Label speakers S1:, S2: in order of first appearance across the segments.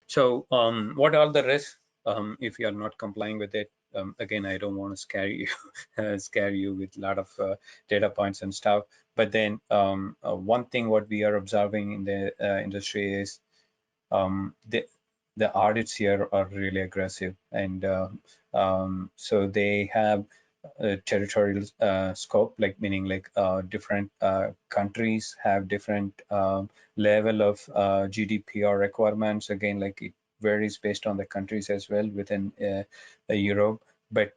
S1: So what are the risks if you are not complying with it? Again, I don't want to scare you, scare you with a lot of data points and stuff. But then one thing what we are observing in the industry is the audits here are really aggressive, and so they have territorial scope, like meaning like different countries have different level of GDPR requirements. Again, like it varies based on the countries as well within Europe. But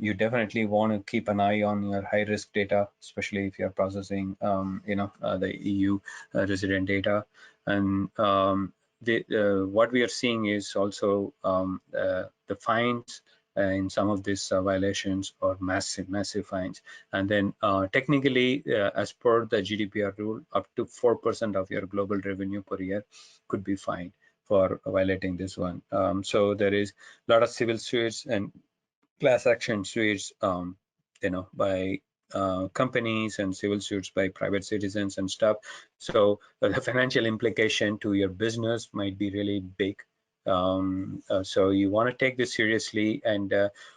S1: you definitely want to keep an eye on your high risk data, especially if you're processing, the EU resident data. And what we are seeing is also the fines in some of these violations are massive fines. And then technically, as per the GDPR rule, up to 4% of your global revenue per year could be fined for violating this one. So there is a lot of civil suits and class action suits, by companies, and civil suits by private citizens and stuff. So the financial implication to your business might be really big. So you want to take this seriously. And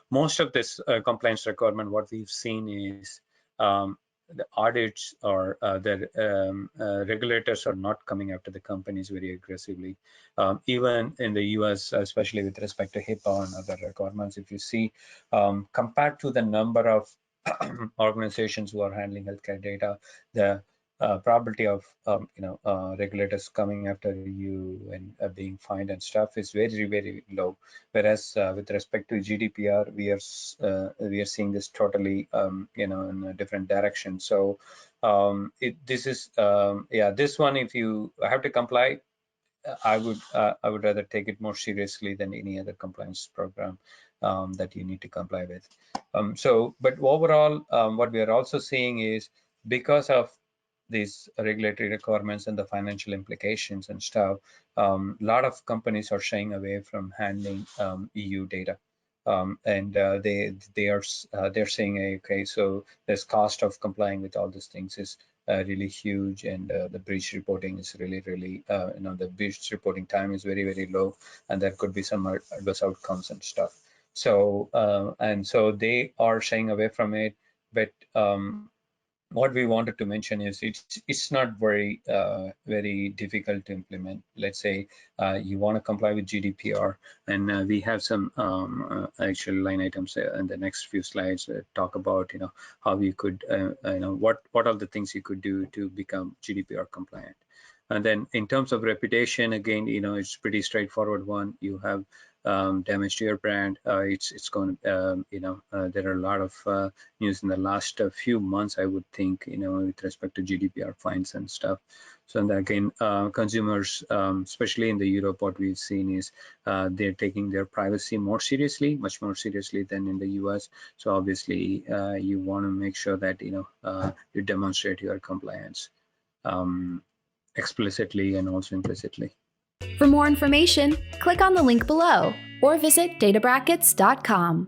S1: most of this compliance requirement, what we've seen is the audits or the regulators are not coming after the companies very aggressively. Even in the US, especially with respect to HIPAA and other requirements, if you see, compared to the number of organizations who are handling healthcare data, the probability of regulators coming after you and being fined and stuff is very low. Whereas with respect to GDPR, we are seeing this totally in a different direction. So this one, if you have to comply, I would rather take it more seriously than any other compliance program that you need to comply with. But overall, what we are also seeing is, because of these regulatory requirements and the financial implications and stuff, a lot of companies are shying away from handling EU data. And they're saying, okay, so this cost of complying with all these things is really huge, and the breach reporting is really the breach reporting time is very low, and there could be some adverse outcomes and stuff. So and so they are shying away from it. But what we wanted to mention is it's not very difficult to implement. Let's say you want to comply with GDPR, and we have some actual line items in the next few slides that talk about how you could what are the things you could do to become GDPR compliant. And then in terms of reputation, again, it's pretty straightforward one. You have damage to your brand. It's going to, there are a lot of news in the last few months, I would think, with respect to GDPR fines and stuff. So and again, consumers, especially in the Europe, what we've seen is they're taking their privacy more seriously, much more seriously than in the US. So obviously, you want to make sure that you demonstrate your compliance explicitly and also implicitly.
S2: For more information, click on the link below or visit databrackets.com.